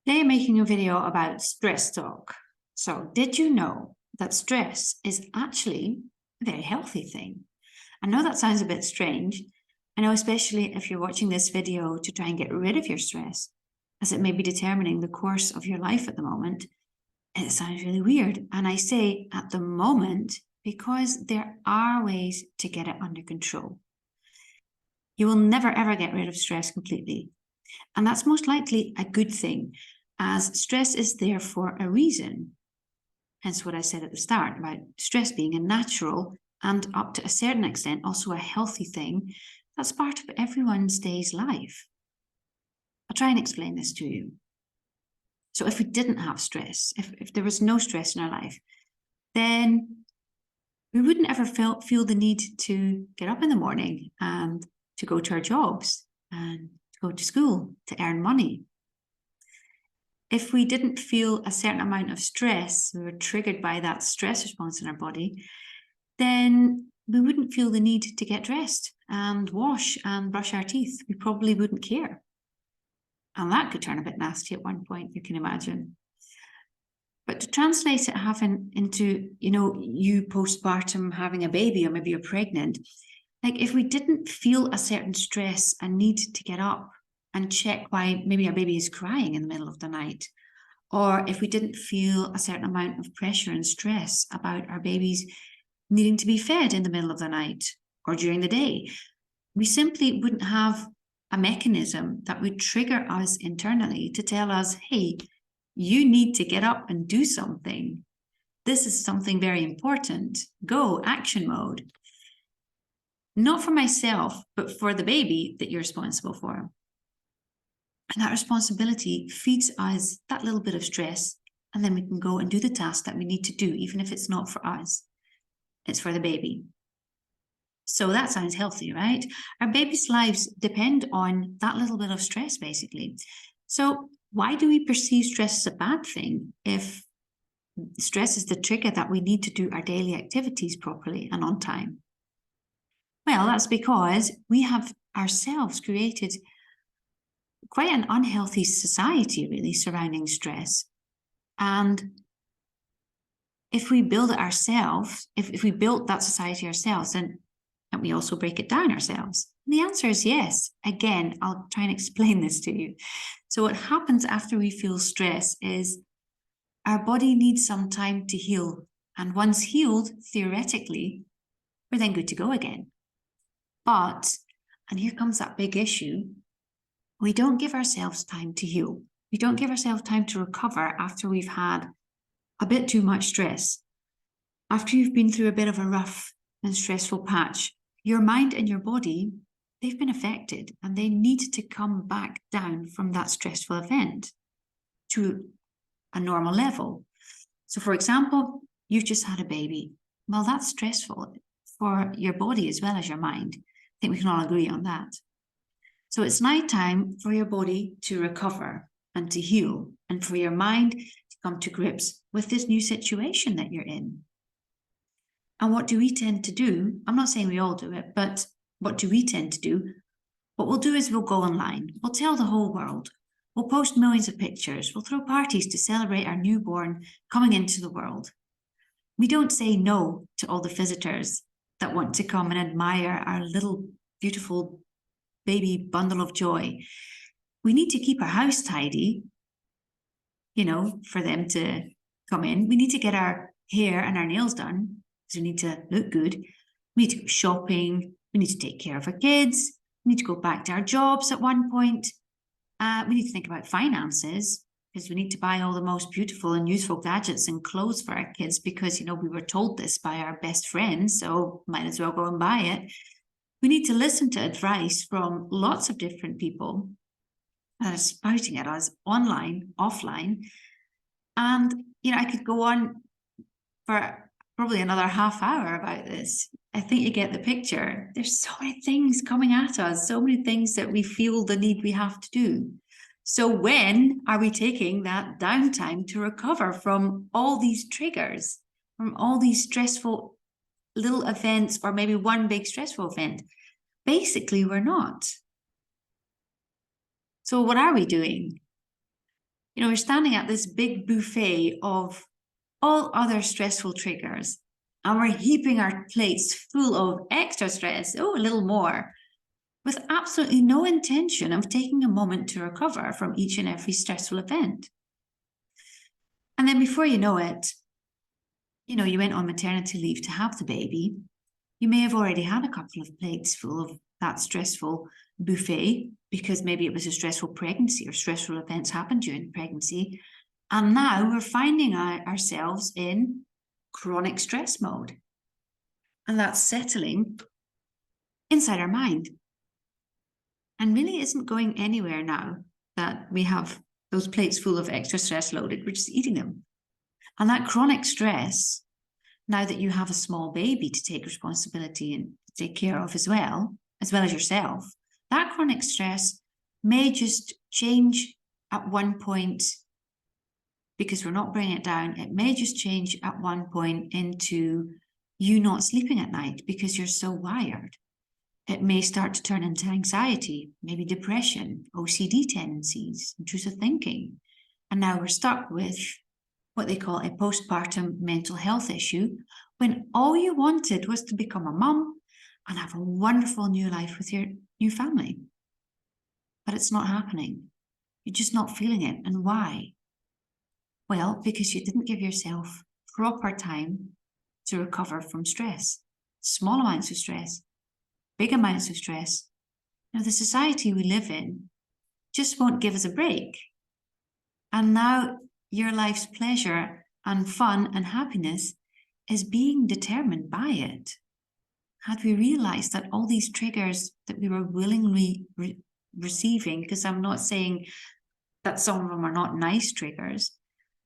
Today I'm making a video about stress talk. So did you know that stress is actually a very healthy thing? I know that sounds a bit strange. I know, especially if you're watching this video to try and get rid of your stress, as it may be determining the course of your life at the moment. It sounds really weird. And I say at the moment because there are ways to get it under control. You will never ever get rid of stress completely. And that's most likely a good thing, as stress is there for a reason. Hence what I said at the start about stress being a natural and up to a certain extent also a healthy thing that's part of everyone's day's life. I'll try and explain this to you. So if we didn't have stress, if there was no stress in our life, then we wouldn't ever feel the need to get up in the morning and to go to our jobs and to go to school, to earn money. If we didn't feel a certain amount of stress, we were triggered by that stress response in our body, then we wouldn't feel the need to get dressed and wash and brush our teeth. We probably wouldn't care. And that could turn a bit nasty at one point, you can imagine. But to translate it into, you postpartum having a baby, or maybe you're pregnant, like if we didn't feel a certain stress and need to get up and check why maybe our baby is crying in the middle of the night, or if we didn't feel a certain amount of pressure and stress about our babies needing to be fed in the middle of the night or during the day, we simply wouldn't have a mechanism that would trigger us internally to tell us, hey, you need to get up and do something. This is something very important. Go, action mode. Not for myself, but for the baby that you're responsible for. And that responsibility feeds us that little bit of stress, and then we can go and do the task that we need to do, even if it's not for us. It's for the baby. So that sounds healthy, right? Our baby's lives depend on that little bit of stress, basically. So why do we perceive stress as a bad thing if stress is the trigger that we need to do our daily activities properly and on time? Well, that's because we have ourselves created quite an unhealthy society, really, surrounding stress. And if we build it ourselves, if we built that society ourselves, then can't we also break it down ourselves? And the answer is yes. Again, I'll try and explain this to you. So what happens after we feel stress is our body needs some time to heal. And once healed, theoretically, we're then good to go again. But, and here comes that big issue, we don't give ourselves time to heal. We don't give ourselves time to recover after we've had a bit too much stress. After you've been through a bit of a rough and stressful patch, your mind and your body, they've been affected and they need to come back down from that stressful event to a normal level. So for example, you've just had a baby. Well, that's stressful for your body as well as your mind. I think we can all agree on that. So it's night time for your body to recover and to heal, and for your mind to come to grips with this new situation that you're in. And what do we tend to do? I'm not saying we all do it, but what do we tend to do? What we'll do is we'll go online. We'll tell the whole world. We'll post millions of pictures. We'll throw parties to celebrate our newborn coming into the world. We don't say no to all the visitors that want to come and admire our little beautiful baby bundle of joy. We need to keep our house tidy, for them to come in. We need to get our hair and our nails done because we need to look good. We need to go shopping. We need to take care of our kids. We need to go back to our jobs at one point. We need to think about finances because we need to buy all the most beautiful and useful gadgets and clothes for our kids because, we were told this by our best friends, so might as well go and buy it. We need to listen to advice from lots of different people that are spouting at us online, offline. And, I could go on for probably another half hour about this. I think you get the picture. There's so many things coming at us, so many things that we feel the need we have to do. So when are we taking that downtime to recover from all these triggers, from all these stressful little events, or maybe one big stressful event? Basically, we're not. So what are we doing? we're standing at this big buffet of all other stressful triggers, and we're heaping our plates full of extra stress, a little more, with absolutely no intention of taking a moment to recover from each and every stressful event. And then before you know it, you went on maternity leave to have the baby. You may have already had a couple of plates full of that stressful buffet because maybe it was a stressful pregnancy or stressful events happened during pregnancy. And now we're finding ourselves in chronic stress mode. And that's settling inside our mind. And really isn't going anywhere now that we have those plates full of extra stress loaded. We're just eating them. And that chronic stress, now that you have a small baby to take responsibility and take care of as well as yourself, that chronic stress may just change at one point, because we're not bringing it down. It may just change at one point into you not sleeping at night because you're so wired. It may start to turn into anxiety, maybe depression, OCD tendencies, intrusive thinking. And now we're stuck with what they call a postpartum mental health issue, when all you wanted was to become a mum and have a wonderful new life with your new family. But it's not happening. You're just not feeling it. And why? Well, because you didn't give yourself proper time to recover from stress. Small amounts of stress, big amounts of stress. The society we live in just won't give us a break. And now your life's pleasure and fun and happiness is being determined by it. Had we realized that all these triggers that we were willingly receiving, because I'm not saying that some of them are not nice triggers,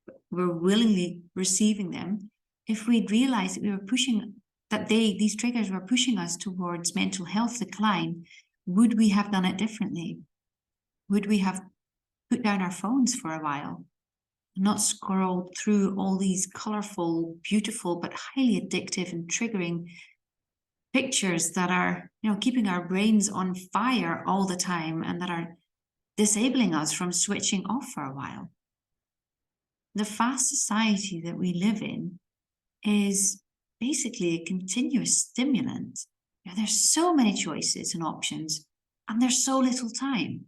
but we're willingly receiving them. If we'd realized that we were pushing, that these triggers were pushing us towards mental health decline, would we have done it differently? Would we have put down our phones for a while, not scrolled through all these colorful, beautiful, but highly addictive and triggering pictures that are, keeping our brains on fire all the time and that are disabling us from switching off for a while? The fast society that we live in is basically a continuous stimulant. There's so many choices and options, and there's so little time.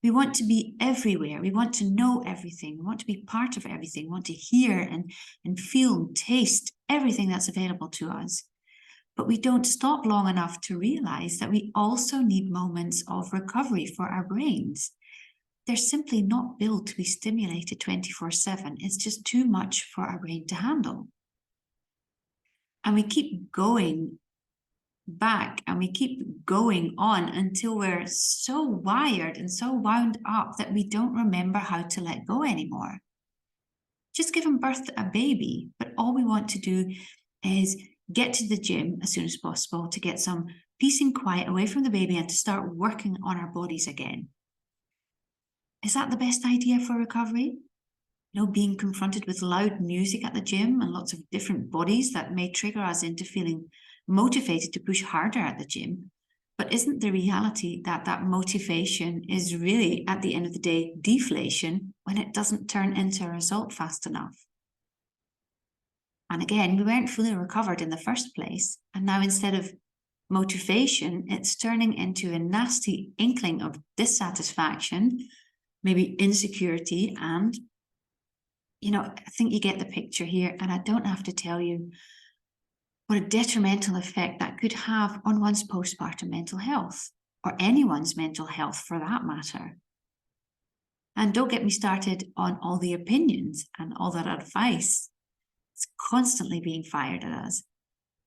We want to be everywhere. We want to know everything. We want to be part of everything. We want to hear and feel and taste everything that's available to us. But we don't stop long enough to realize that we also need moments of recovery for our brains. They're simply not built to be stimulated 24/7. It's just too much for our brain to handle. And we keep going back and we keep going on until we're so wired and so wound up that we don't remember how to let go anymore. Just given birth to a baby, but all we want to do is get to the gym as soon as possible to get some peace and quiet away from the baby and to start working on our bodies again. Is that the best idea for recovery? Being confronted with loud music at the gym and lots of different bodies that may trigger us into feeling motivated to push harder at the gym. But isn't the reality that motivation is really, at the end of the day, deflation when it doesn't turn into a result fast enough? And again, we weren't fully recovered in the first place. And now instead of motivation, it's turning into a nasty inkling of dissatisfaction, maybe insecurity, and I think you get the picture here, and I don't have to tell you what a detrimental effect that could have on one's postpartum mental health, or anyone's mental health for that matter. And don't get me started on all the opinions and all that advice. It's constantly being fired at us.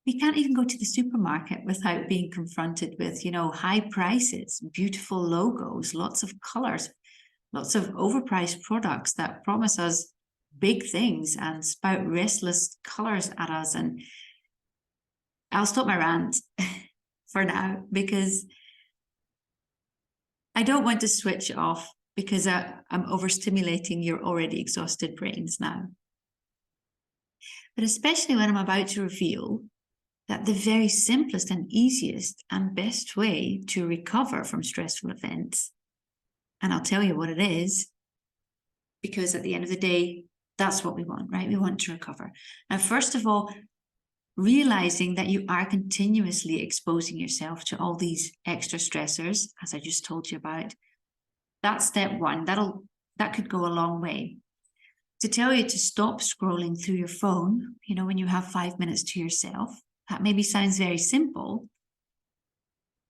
We can't even go to the supermarket without being confronted with, high prices, beautiful logos, lots of colors, lots of overpriced products that promise us big things and spout restless colors at us. And I'll stop my rant for now, because I don't want to switch off, because I'm overstimulating your already exhausted brains now. But especially when I'm about to reveal that the very simplest and easiest and best way to recover from stressful events, and I'll tell you what it is, because at the end of the day, that's what we want, right? We want to recover. Now, first of all, realizing that you are continuously exposing yourself to all these extra stressors, as I just told you about, that's step one. That could go a long way. To tell you to stop scrolling through your phone, when you have 5 minutes to yourself, that maybe sounds very simple,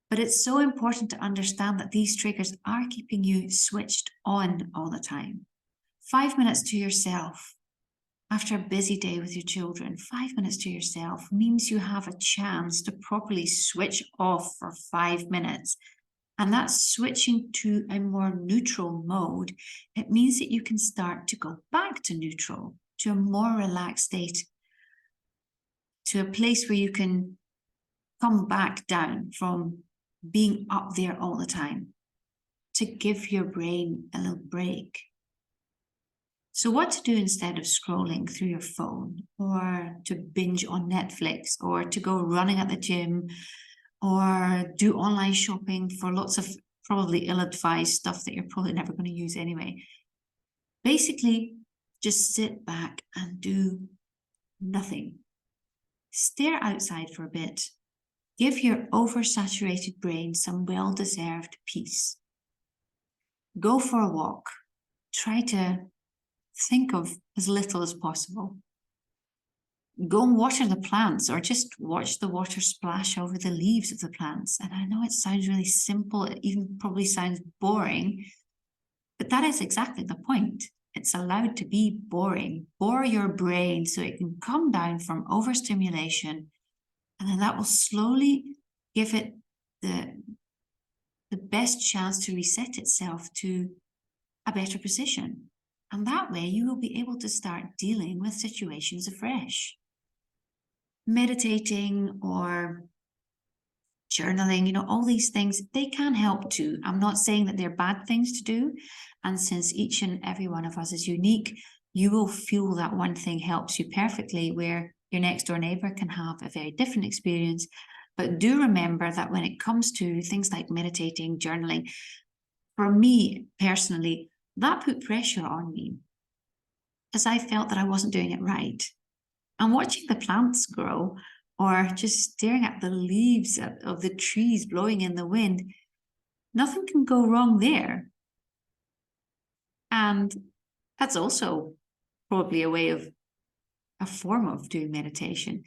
but it's so important to understand that these triggers are keeping you switched on all the time. 5 minutes to yourself after a busy day with your children, 5 minutes to yourself means you have a chance to properly switch off for 5 minutes. And that's switching to a more neutral mode. It means that you can start to go back to neutral, to a more relaxed state, to a place where you can come back down from being up there all the time, to give your brain a little break. So what to do instead of scrolling through your phone, or to binge on Netflix, or to go running at the gym, or do online shopping for lots of probably ill-advised stuff that you're probably never going to use anyway. Basically, just sit back and do nothing. Stare outside for a bit. Give your oversaturated brain some well-deserved peace. Go for a walk. Try to think of as little as possible. Go and water the plants, or just watch the water splash over the leaves of the plants. And I know it sounds really simple, it even probably sounds boring, but that is exactly the point. It's allowed to be boring. Bore your brain so it can come down from overstimulation, and then that will slowly give it the best chance to reset itself to a better position. And that way you will be able to start dealing with situations afresh. Meditating or journaling, all these things, they can help too. I'm not saying that they're bad things to do. And since each and every one of us is unique, you will feel that one thing helps you perfectly, where your next door neighbor can have a very different experience. But do remember that when it comes to things like meditating, journaling, for me personally, that put pressure on me, because I felt that I wasn't doing it right. And watching the plants grow, or just staring at the leaves of the trees blowing in the wind, nothing can go wrong there. And that's also probably a form of doing meditation.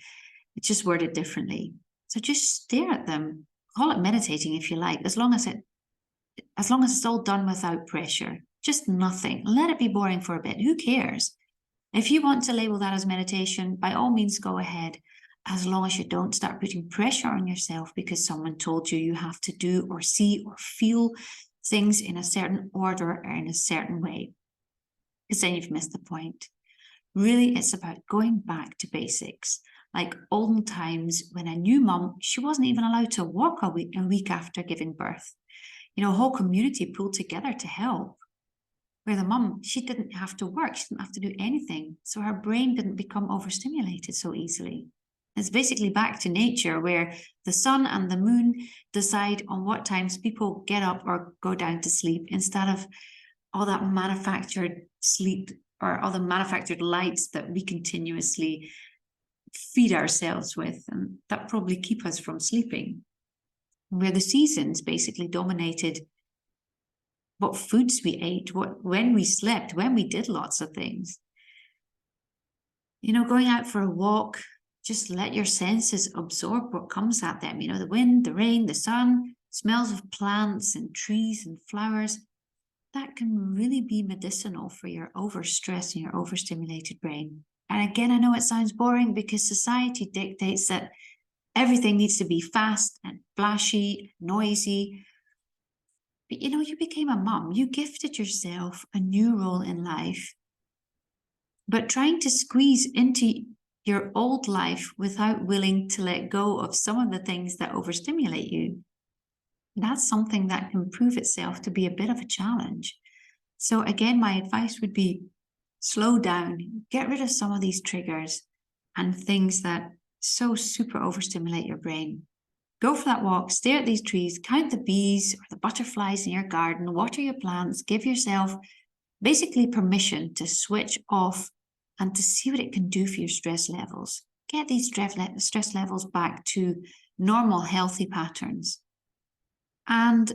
It's just worded differently. So just stare at them. Call it meditating if you like, as long as it's all done without pressure. Just nothing. Let it be boring for a bit. Who cares? If you want to label that as meditation, by all means go ahead, as long as you don't start putting pressure on yourself because someone told you have to do or see or feel things in a certain order or in a certain way, because then you've missed the point. Really, it's about going back to basics. Like olden times when a new mum, she wasn't even allowed to walk a week after giving birth. A whole community pulled together to help. Where the mum, she didn't have to work, she didn't have to do anything. So her brain didn't become overstimulated so easily. It's basically back to nature, where the sun and the moon decide on what times people get up or go down to sleep, instead of all that manufactured sleep or all the manufactured lights that we continuously feed ourselves with, and that probably keep us from sleeping. Where the seasons basically dominated what foods we ate, when we slept, when we did lots of things. Going out for a walk, just let your senses absorb what comes at them. The wind, the rain, the sun, smells of plants and trees and flowers. That can really be medicinal for your overstressed and your overstimulated brain. And again, I know it sounds boring because society dictates that everything needs to be fast and flashy, noisy. But you became a mum, you gifted yourself a new role in life. But trying to squeeze into your old life without willing to let go of some of the things that overstimulate you, that's something that can prove itself to be a bit of a challenge. So again, my advice would be slow down, get rid of some of these triggers and things that so super overstimulate your brain. Go for that walk, stare at these trees, count the bees or the butterflies in your garden, water your plants, give yourself basically permission to switch off and to see what it can do for your stress levels. Get these stress levels back to normal, healthy patterns. And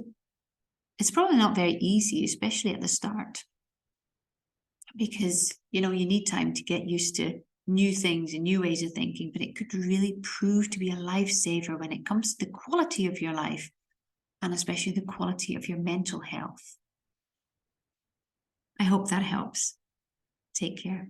it's probably not very easy, especially at the start, because, you need time to get used to new things and new ways of thinking, but it could really prove to be a lifesaver when it comes to the quality of your life, and especially the quality of your mental health. I hope that helps. Take care.